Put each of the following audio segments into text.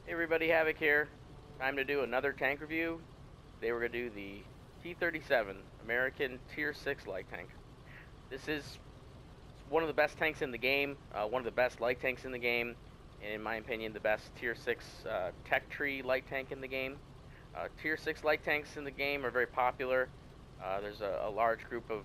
Hey everybody, Havoc here. Time to do another tank review. Today we're going to do the T37 American Tier 6 light tank. This is one of the best tanks in the game, one of the best light tanks in the game, and in my opinion the best Tier 6 tech tree light tank in the game. Tier 6 light tanks in the game are very popular. There's a large group of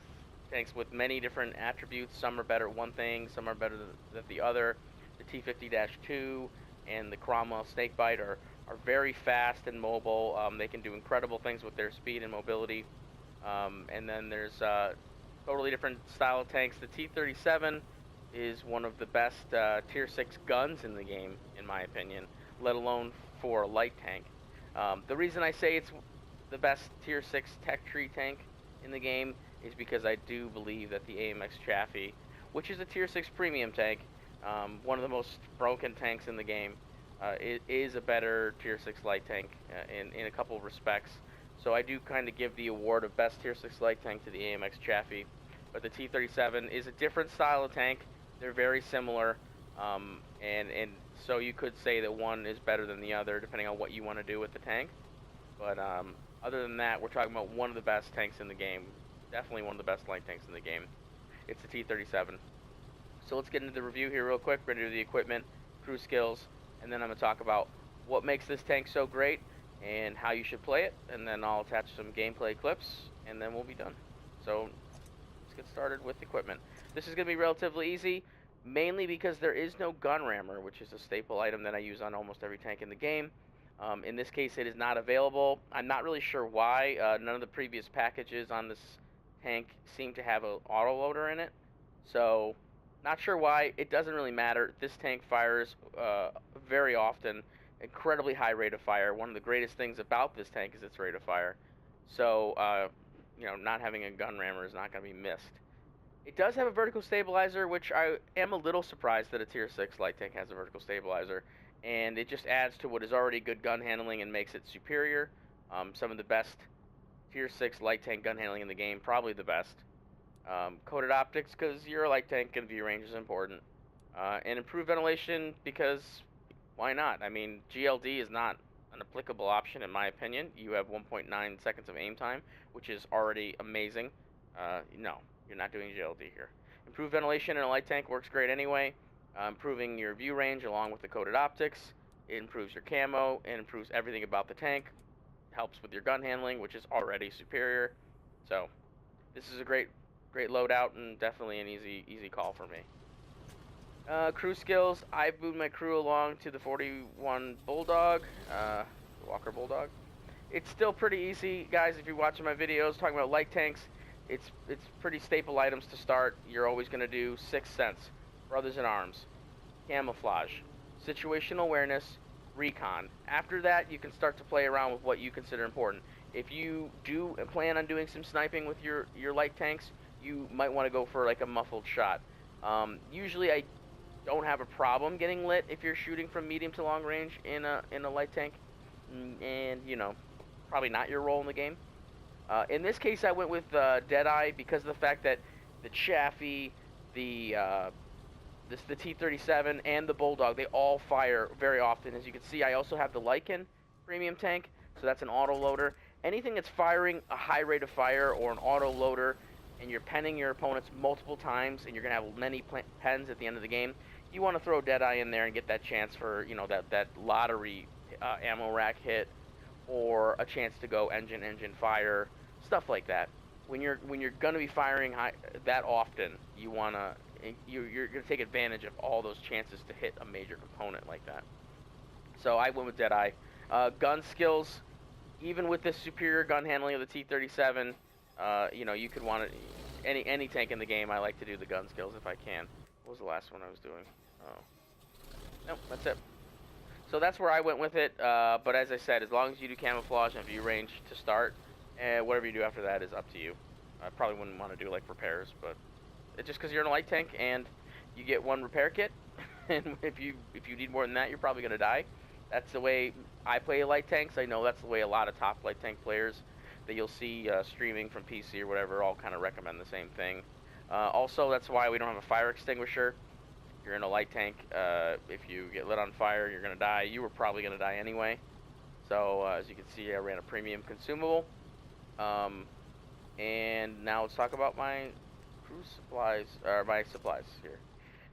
tanks with many different attributes. Some are better at one thing, some are better than the other. The T50-2 and the Cromwell Snakebite are very fast and mobile. They can do incredible things with their speed and mobility. And then there's totally different style of tanks. The T37 is one of the best Tier 6 guns in the game, in my opinion, let alone for a light tank. The reason I say it's the best Tier 6 tech tree tank in the game is because I do believe that the AMX Chaffee, which is a Tier 6 premium tank, one of the most broken tanks in the game, it is a better Tier 6 light tank in a couple of respects. So I do kind of give the award of best Tier 6 light tank to the AMX Chaffee. But the T37 is a different style of tank. They're very similar, and so you could say that one is better than the other depending on what you want to do with the tank. But other than that, we're talking about one of the best tanks in the game. Definitely one of the best light tanks in the game. It's the T37. So let's get into the review here real quick. We're going to do the equipment, crew skills, and then I'm going to talk about what makes this tank so great and how you should play it, and then I'll attach some gameplay clips, and then we'll be done. So let's get started with equipment. This is going to be relatively easy, mainly because there is no gun rammer, which is a staple item that I use on almost every tank in the game. In this case, it is not available. I'm not really sure why. None of the previous packages on this tank seem to have an autoloader in it, so not sure why. It doesn't really matter. This tank fires very often, incredibly high rate of fire. One of the greatest things about this tank is its rate of fire. So, not having a gun rammer is not going to be missed. It does have a vertical stabilizer, which I am a little surprised that a Tier 6 light tank has a vertical stabilizer. And it just adds to what is already good gun handling and makes it superior. Some of the best Tier 6 light tank gun handling in the game, probably the best. Coated optics, because your light tank and view range is important. And improved ventilation, because why not? I mean, GLD is not an applicable option in my opinion. You have 1.9 seconds of aim time, which is already amazing. No, you're not doing GLD here. Improved ventilation in a light tank works great anyway. Improving your view range along with the coated optics. It improves your camo and improves everything about the tank. Helps with your gun handling, which is already superior. So this is a great loadout and definitely an easy call for me. Crew skills. I've moved my crew along to the 41 Bulldog, Walker Bulldog. It's still pretty easy, guys. If you're watching my videos talking about light tanks, it's pretty staple items to start. You're always going to do Sixth Sense, Brothers in Arms, Camouflage, Situational Awareness, Recon. After that, you can start to play around with what you consider important. If you do plan on doing some sniping with your light tanks, you might want to go for like a muffled shot. Usually I don't have a problem getting lit if you're shooting from medium to long range in a light tank, and probably not your role in the game. In this case, I went with Deadeye because of the fact that the Chaffee, the T37, and the Bulldog, they all fire very often. As you can see, I also have the Lycan premium tank, so that's an auto loader. Anything that's firing a high rate of fire or an auto loader, and you're penning your opponents multiple times, and you're going to have many pens at the end of the game, you want to throw Deadeye in there and get that chance for, that lottery ammo rack hit, or a chance to go engine fire, stuff like that. When you're going to be firing that often, you're going to take advantage of all those chances to hit a major component like that. So I went with Deadeye. Gun skills, even with the superior gun handling of the T37, you could want to, any tank in the game, I like to do the gun skills if I can. What was the last one I was doing? Oh, nope, that's it. So that's where I went with it. But as I said, as long as you do camouflage and view range to start, and whatever you do after that is up to you. I probably wouldn't want to do like repairs, but it's just because you're in a light tank and you get one repair kit, and if you need more than that, you're probably gonna die. That's the way I play light tanks. I know that's the way a lot of top light tank players that you'll see streaming from PC or whatever all kind of recommend the same thing. Also, that's why we don't have a fire extinguisher. You're in a light tank. If you get lit on fire, you're gonna die. You were probably gonna die anyway. So as you can see, I ran a premium consumable. And now let's talk about my crew supplies, or my supplies here.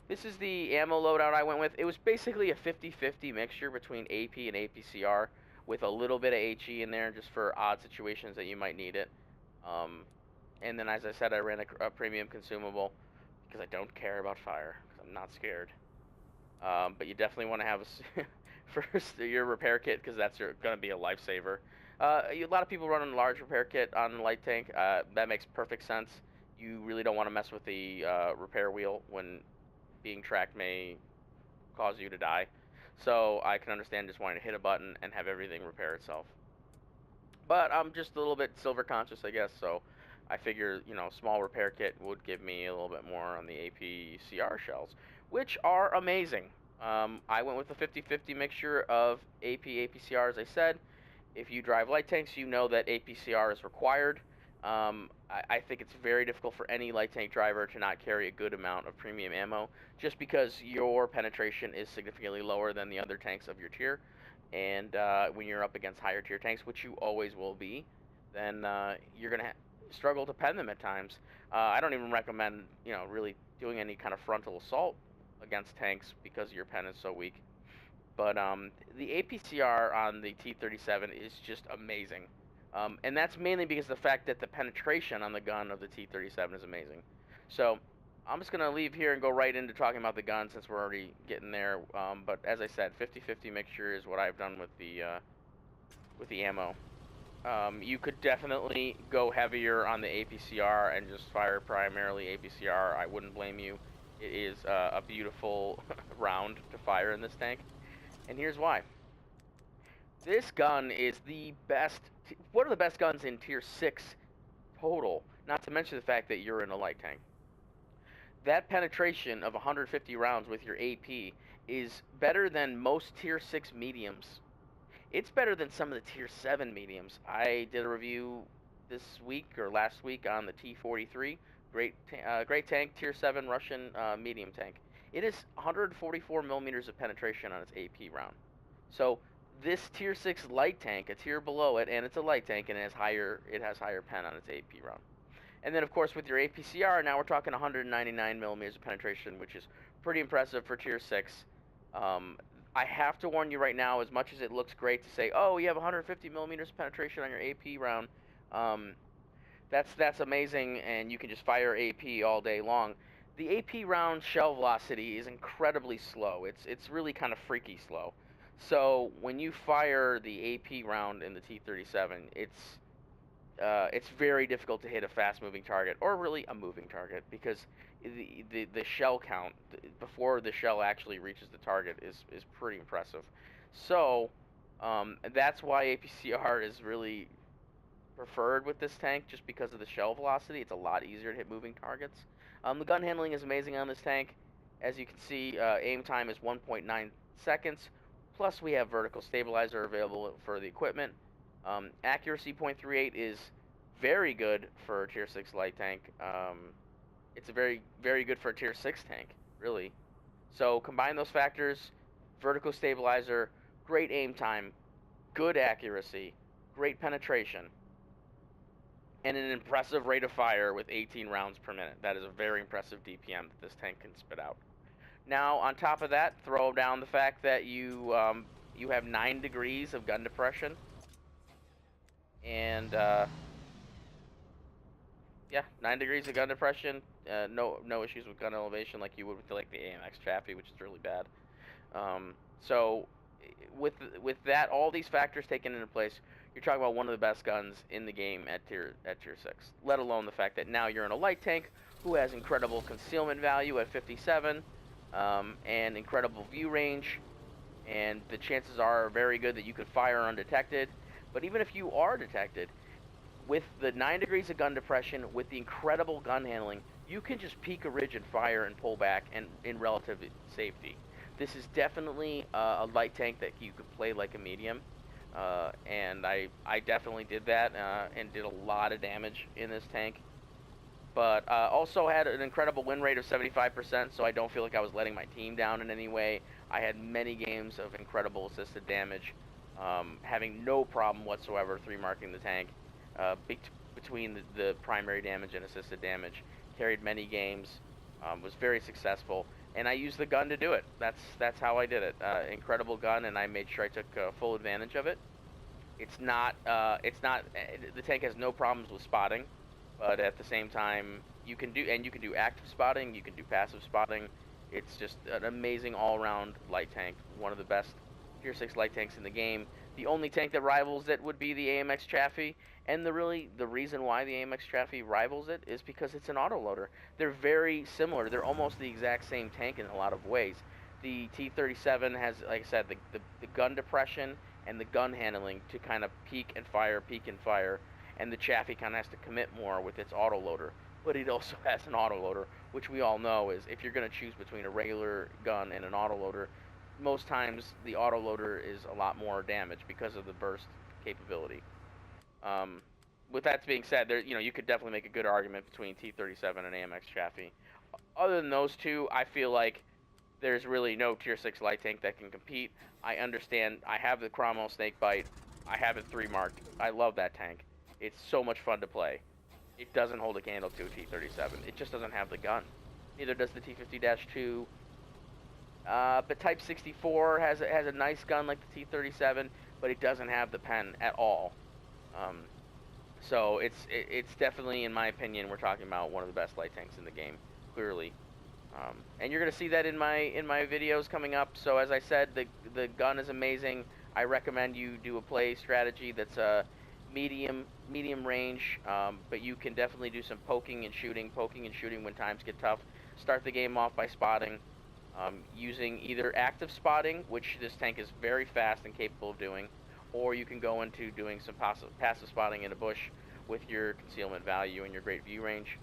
This is the ammo loadout I went with. It was basically a 50-50 mixture between AP and APCR with a little bit of HE in there just for odd situations that you might need it. And then, as I said, I ran a premium consumable because I don't care about fire. I'm not scared. But you definitely want to have first your repair kit because that's going to be a lifesaver. A lot of people run a large repair kit on the light tank. That makes perfect sense. You really don't want to mess with the repair wheel when being tracked may cause you to die. So I can understand just wanting to hit a button and have everything repair itself. But I'm just a little bit silver conscious, I guess, so I figure, you know, small repair kit would give me a little bit more on the APCR shells, which are amazing. I went with a 50-50 mixture of APCR, as I said. If you drive light tanks, you know that APCR is required. I think it's very difficult for any light tank driver to not carry a good amount of premium ammo, just because your penetration is significantly lower than the other tanks of your tier. And when you're up against higher tier tanks, which you always will be, then you're going to struggle to pen them at times. I don't even recommend, you know, really doing any kind of frontal assault against tanks because your pen is so weak. But the APCR on the T37 is just amazing. And that's mainly because of the fact that the penetration on the gun of the T37 is amazing. So I'm just going to leave here and go right into talking about the gun since we're already getting there. But as I said, 50-50 mixture is what I've done with the ammo. You could definitely go heavier on the APCR and just fire primarily APCR. I wouldn't blame you. It is a beautiful round to fire in this tank. And here's why. This gun is the best, one of the best guns in tier 6 total, not to mention the fact that you're in a light tank. That penetration of 150 rounds with your AP is better than most tier 6 mediums. It's better than some of the tier 7 mediums. I did a review this week or last week on the T43, great tank, tier 7 Russian medium tank. It is 144 millimeters of penetration on its AP round. So this tier 6 light tank, a tier below it, and it's a light tank, and it has higher pen on its AP round. And then, of course, with your APCR, now we're talking 199 millimeters of penetration, which is pretty impressive for tier 6. I have to warn you right now, as much as it looks great to say, oh, you have 150 millimeters of penetration on your AP round, that's amazing, and you can just fire AP all day long. The AP round shell velocity is incredibly slow. It's really kind of freaky slow. So when you fire the AP round in the T37, it's very difficult to hit a fast-moving target, or really a moving target, because the shell count before the shell actually reaches the target is pretty impressive. So that's why APCR is really preferred with this tank, just because of the shell velocity. It's a lot easier to hit moving targets. The gun handling is amazing on this tank. As you can see, aim time is 1.9 seconds. Plus, we have vertical stabilizer available for the equipment. Accuracy 0.38 is very good for a tier 6 light tank. It's a very good for a tier 6 tank, really. So combine those factors: vertical stabilizer, great aim time, good accuracy, great penetration, and an impressive rate of fire with 18 rounds per minute. That is a very impressive DPM that this tank can spit out. Now, on top of that, throw down the fact that you have 9 degrees of gun depression, and yeah, 9 degrees of gun depression. No issues with gun elevation like you would with like the AMX Chaffee, which is really bad. So with that, all these factors taken into place, you're talking about one of the best guns in the game at tier 6. Let alone the fact that now you're in a light tank who has incredible concealment value at 57, and incredible view range, and the chances are very good that you could fire undetected. But even if you are detected, with the 9 degrees of gun depression, with the incredible gun handling, you can just peek a ridge and fire and pull back and in relative safety. This is definitely a light tank that you could play like a medium, and I definitely did that and did a lot of damage in this tank. but also had an incredible win rate of 75%, so I don't feel like I was letting my team down in any way. I had many games of incredible assisted damage, having no problem whatsoever 3-marking the tank between the primary damage and assisted damage. Carried many games, was very successful, and I used the gun to do it. That's how I did it. Incredible gun, and I made sure I took full advantage of it. It's not the tank has no problems with spotting, but at the same time you can do active spotting, you can do passive spotting. It's just an amazing all-around light tank, one of the best tier 6 light tanks in the game. The only tank that rivals it would be the AMX Chaffee, and the reason why the AMX Chaffee rivals it is because it's an autoloader. They're very similar. They're almost the exact same tank in a lot of ways. The T37 has, like I said, the gun depression and the gun handling to kind of peek and fire, and the Chaffee kind of has to commit more with its autoloader. But it also has an autoloader, which we all know is if you're going to choose between a regular gun and an autoloader, most times the autoloader is a lot more damage because of the burst capability. With that being said, you could definitely make a good argument between T37 and AMX Chaffee. Other than those two, I feel like there's really no tier 6 light tank that can compete. I understand. I have the Cromwell Snakebite. I have it 3-marked. I love that tank. It's so much fun to play. It doesn't hold a candle to a T37. It just doesn't have the gun. Neither does the T50-2. But Type 64 has a nice gun like the T37, but it doesn't have the pen at all. So it's definitely, in my opinion, we're talking about one of the best light tanks in the game, clearly. And you're gonna see that in my videos coming up. So as I said, the gun is amazing. I recommend you do a play strategy that's a medium range, but you can definitely do some poking and shooting when times get tough. Start the game off by spotting, using either active spotting, which this tank is very fast and capable of doing, or you can go into doing some passive spotting in a bush with your concealment value and your great view range.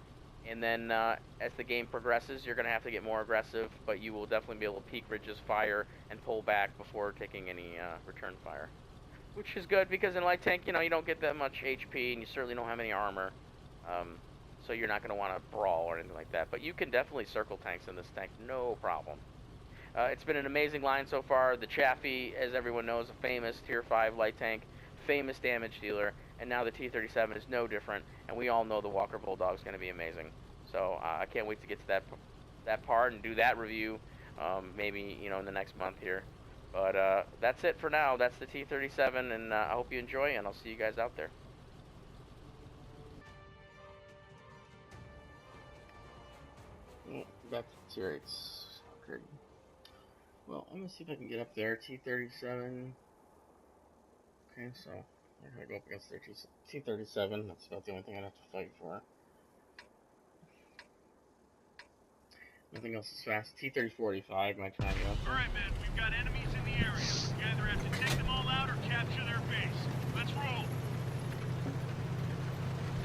And then as the game progresses, you're going to have to get more aggressive, but you will definitely be able to peek ridges, fire, and pull back before taking any return fire. Which is good, because in light tank, you don't get that much HP, and you certainly don't have any armor. So you're not going to want to brawl or anything like that. But you can definitely circle tanks in this tank, no problem. It's been an amazing line so far. The Chaffee, as everyone knows, a famous tier 5 light tank, famous damage dealer, and now the T37 is no different, and we all know the Walker Bulldog is going to be amazing. So I can't wait to get to that part and do that review, maybe in the next month here. But that's it for now. That's the T37, and I hope you enjoy, and I'll see you guys out there. Back to tier 8s. Okay. Well, I'm gonna see if I can get up there. T37. Okay, so I'm gonna go up against their T37. That's about the only thing I'd have to fight for. Nothing else is fast. T3045, my turn. Alright, man, we've got enemies in the area. We either have to take them all out or capture their base. Let's roll.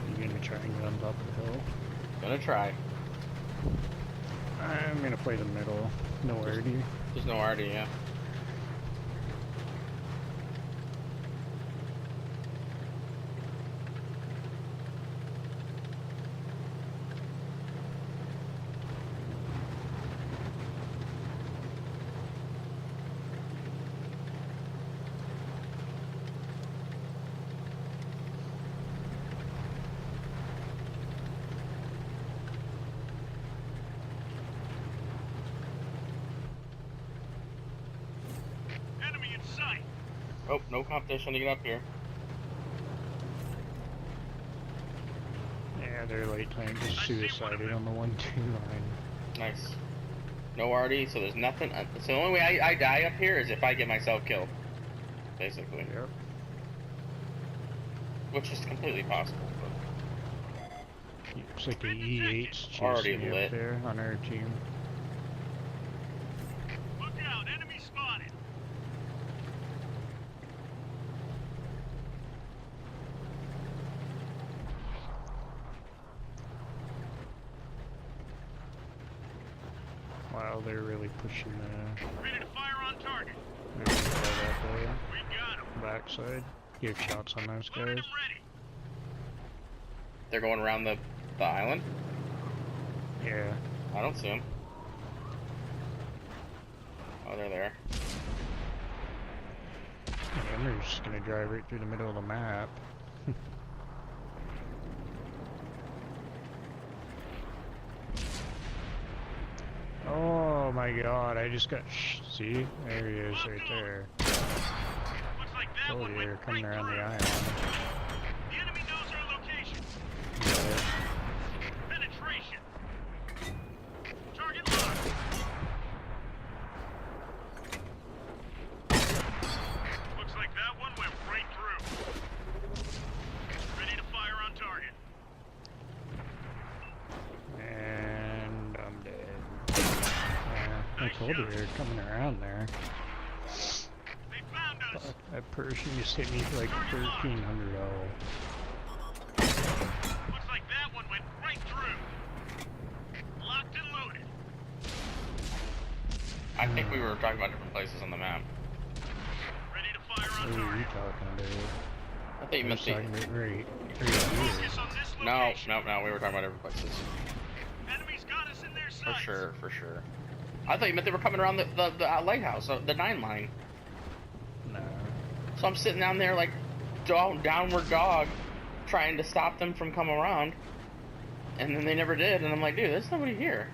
You gonna try and run up the hill? Gonna try. I'm gonna play the middle. No RD. There's no RD, yeah. Oh, no competition to get up here. Yeah, their light tank just suicided on the 1-2 line. Nice. No RD, so there's nothing. So the only way I die up here is if I get myself killed. Basically. Yep. Which is completely possible. Looks like the E8's already chasing lit up there on our team. Look out, enemy spotted. Wow, they're really pushing the... Ready to fire on target. We got him. Backside. You have shots on those guys. Ready. They're going around the island? Yeah. I don't see them. Oh, they're there. And they're just gonna drive right through the middle of the map. Oh my god, I just got see? There he is right there. Looks like that Told one you went they're coming right around the through. island. The enemy knows our location. Penetration. Target locked. Looks like that one went right through. Ready to fire on target. And I'm dead. Yeah, I told you they were coming around there. They found us. Fuck, that person just hit me for like $1,300. Looks like that one went right through. Locked and loaded. I think we were talking about different places on the map. Ready to fire on Who are you target. talking about? I thought you I meant was the... talking about right here. Focus on this No, location. no, we were talking about different places. Enemies got us in their For sights. sure, for sure. I thought you meant they were coming around the lighthouse, the 9 line. No. So I'm sitting down there like downward dog, trying to stop them from coming around, and then they never did. And I'm like, dude, there's nobody here.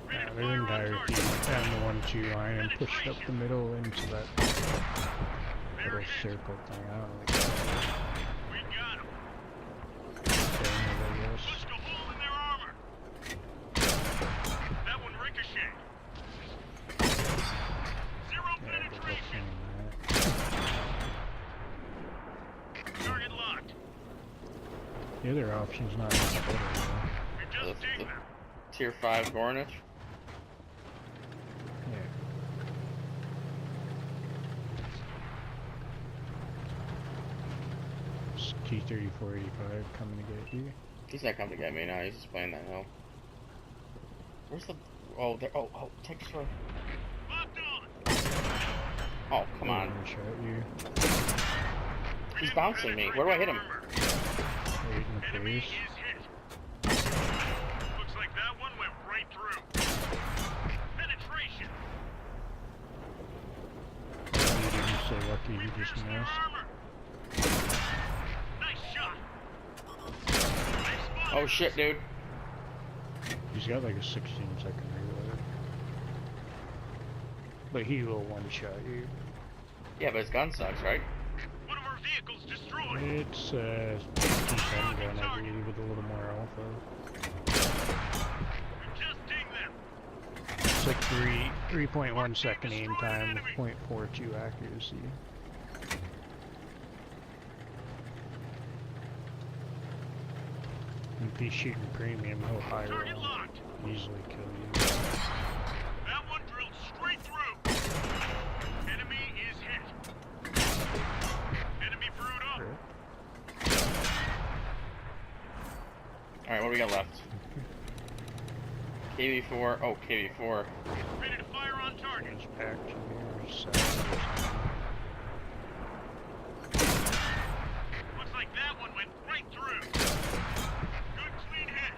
Ready to Their fire on entire target. team down the 1-2 line and pushed up the middle into that They're little hit. circle thing. I don't like that. We got them. Thing, I guess. Pushed a hole in their armor. That one ricocheted. Zero Yeah, good luck penetration. seeing that. Target locked. The other option's not much better though. We just dinged them. Tier 5 Gornish. Yeah. It's T-34-85 coming to get you. He's not coming to get me now. He's just playing that hill. Where's the? Oh, there. Oh, text for. Locked on. Oh, come on. I'm gonna shot you. He's bouncing me. Where do I hit him? Right in the Enemy is face. hit. Looks like that one went right through. Penetration. You're so lucky We you just pierced their missed. armor. Nice shot. They spotted Oh us. shit, dude. He's got like a 16-second reload. But he will one-shot you. Yeah, but his gun sucks, right? One of our vehicles destroyed. It's T37 gun, I believe, with a little more alpha. We just dinged them. It's like 3.1 second aim time with 0.42 accuracy. And if he's shooting premium, he'll high Target roll. locked. Easily kill you. That one drilled straight through. Enemy is hit. Enemy brewed up. Right. Alright, what do we got left? KV4. Oh, KV4. Ready to fire on target. It's back to here. So Looks like that one went right through. Good clean hit.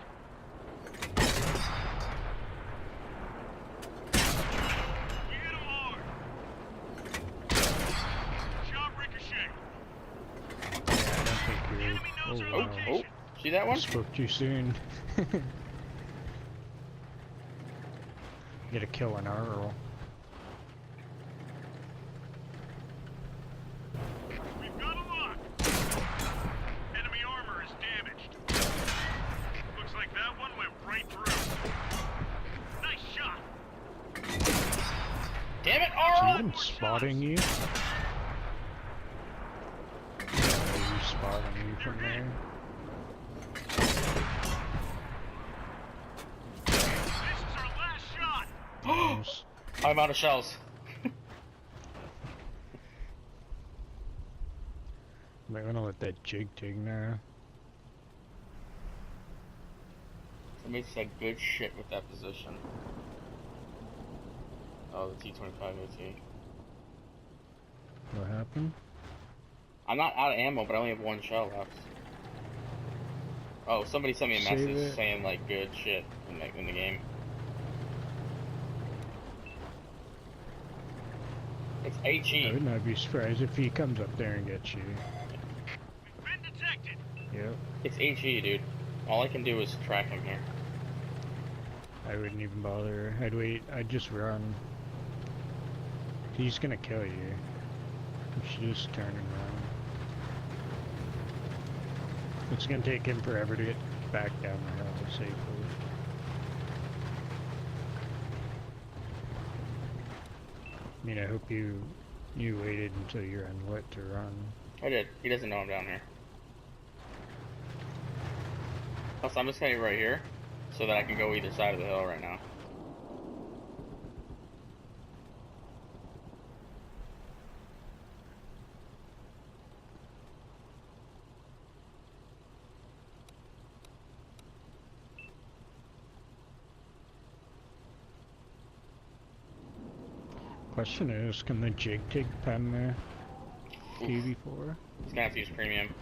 We hit him hard. Job ricochet. I don't think The you're. enemy knows our Oh, wow. location. See that I one? spoke too soon. Get a kill an Earl. We've got a lock. Enemy armor is damaged. Looks like that one went right through. Nice shot. Damn it, Is he Arl! even spotting you? Yeah, he's spotting you from there. This is our last shot. Almost. I'm out of shells. Might wanna let that jig take now. Somebody said good shit with that position. Oh, the T-25 AT. What happened? I'm not out of ammo, but I only have one shell left. Oh, somebody sent me a Save message it. saying like good shit in the game. It's I HE. would not be surprised if he comes up there and gets you. We've been detected. Yep. It's HE, dude. All I can do is track him here. I wouldn't even bother. I'd wait. I'd just run. He's gonna kill you. You should just turn and run. It's gonna take him forever to get back down the hill safely. I mean, I hope you waited until you're unlit to run. I did. He doesn't know I'm down here. Plus, I'm just gonna be right here, so that I can go either side of the hill right now. Question is, can the jig take pen there? KB4? He's gonna have to use premium.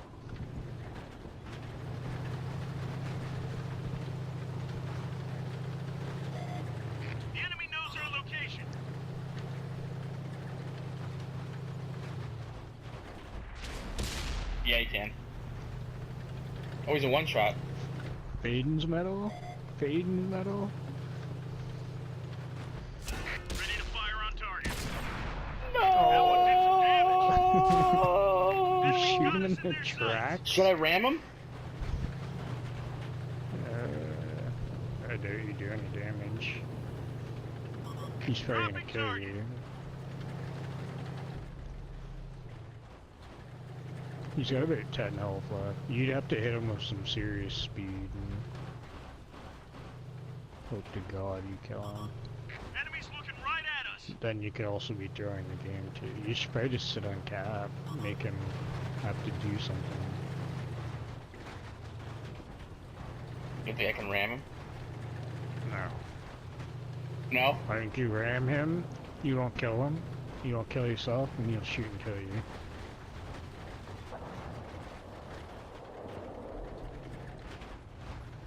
The enemy knows our location. Yeah, he can. Oh, he's a one-shot. Faden's metal? Faden's metal? Ready to fire on target. No! That one did some damage. You Enemy shoot got him us in the their sights. track? Should I ram him? I doubt you do any damage. He's probably gonna Dropping kill target. you. He's got about 10 health left. You'd have to hit him with some serious speed and hope to God you kill him. Enemy's looking right at us. Then you could also be throwing the game too. You should probably just sit on cap, make him have to do something. You think I can ram him? No. No? I think you ram him, you don't kill him, you don't kill yourself, and he'll shoot and kill you.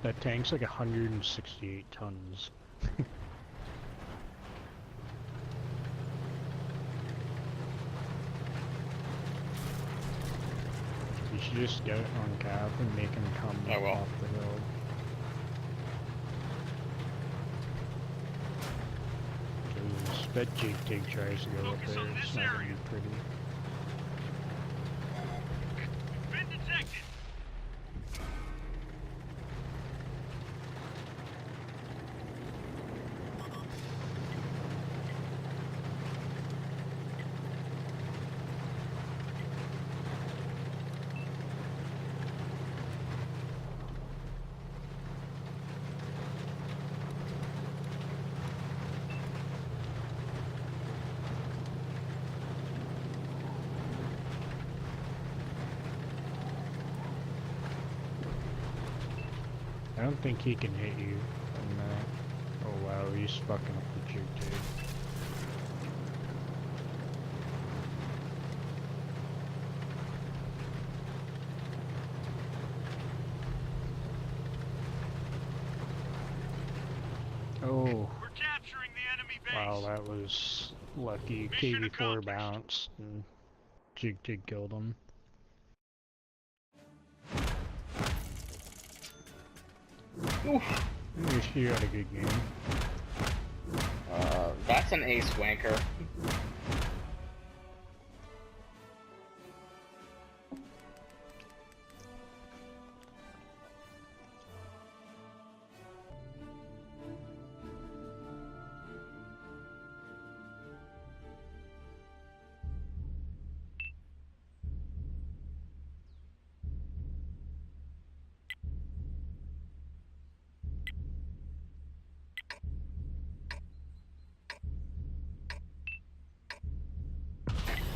That tank's like 168 tons. You should just get it on cap and make him come I will. off the hill. Cause that jig tries to go up Focus there, on it's this not gonna area. be pretty. Been detected. I don't think he can hit you from that. Oh wow, he's fucking up the jig too. Oh, We're capturing the enemy base. wow, that was lucky. Mission KV4 accomplished. bounced and jig killed him. Oof. At least you had a good game. That's an ace wanker.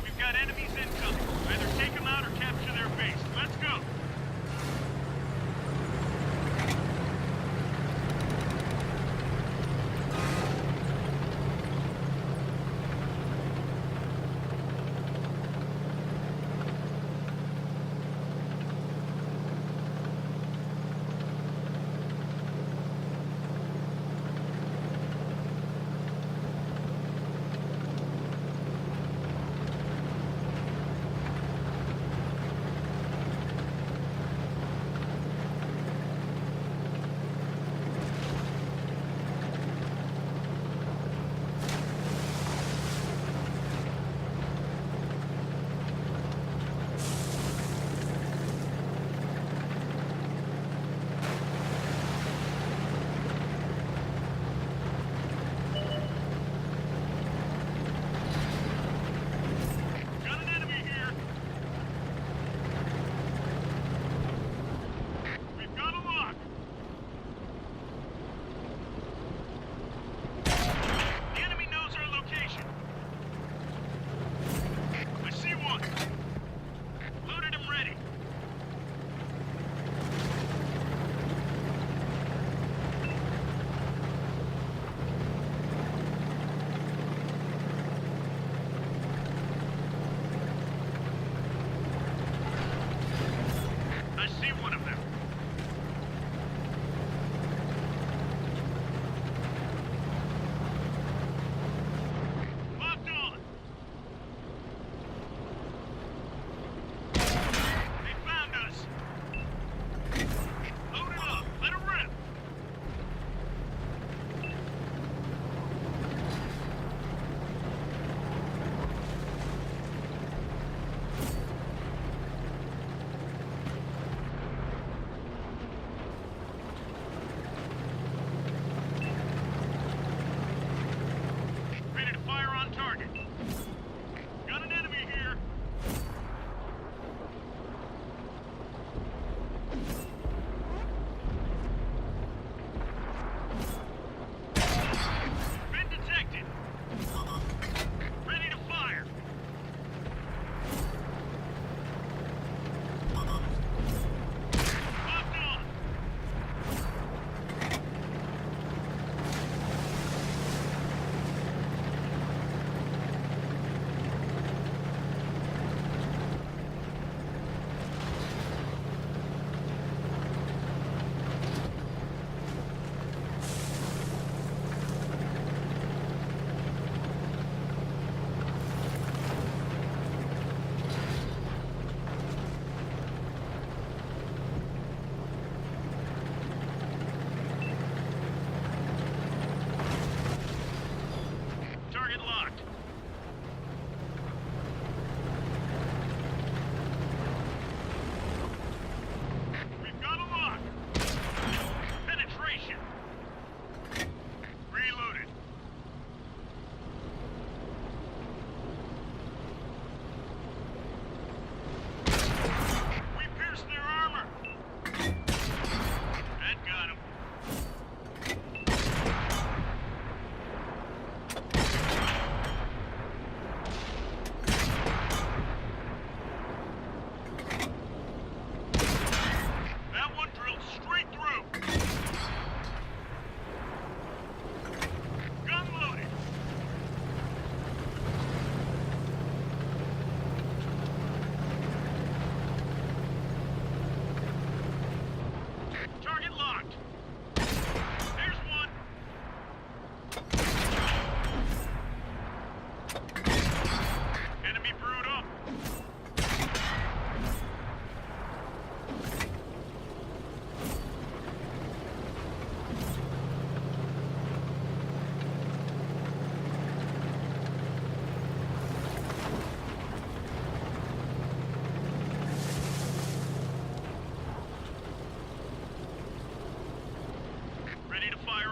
We've got enemies incoming. Either take them out or capture their base. Let's go.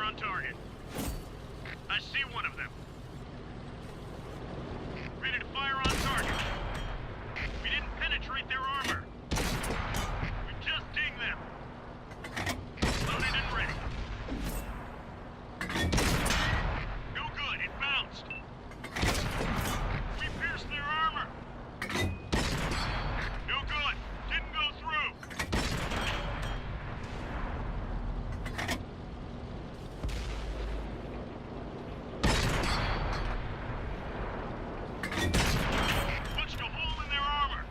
on target. I see one of them. Ready to fire on target. We didn't penetrate their armor. We just dinged them. Loaded and ready. No good, it bounced. We pierced their armor. No good, didn't go through. Punched a hole in their armor.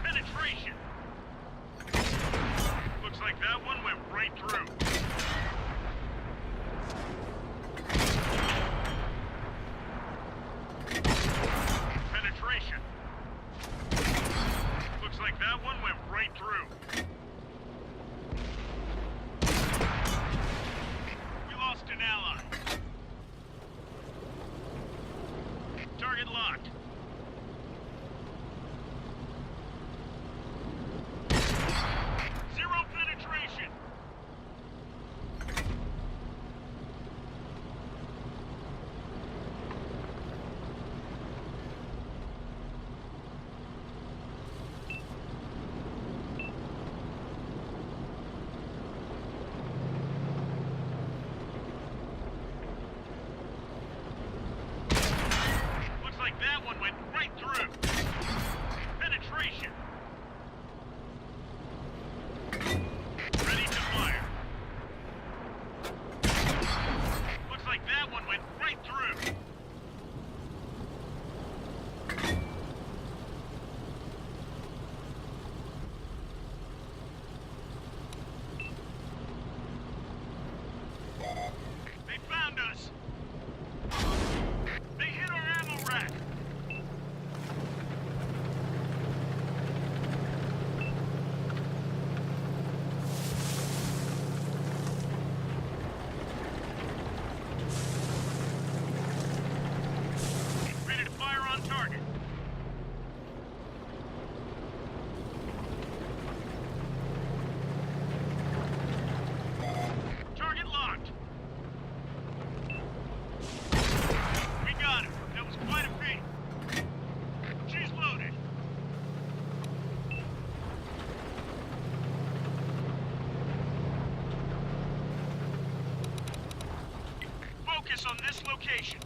Penetration. Looks like that one went right through. Penetration. Looks like that one went right through. We lost an ally. Target locked. Zero penetration. Looks like that one went right through. Penetration. Ready to fire. Looks like that one went right through. They found us. They hit our ammo rack. Ready to fire on target. Target locked. We got him. That was quite a feat. She's loaded. Focus on this location.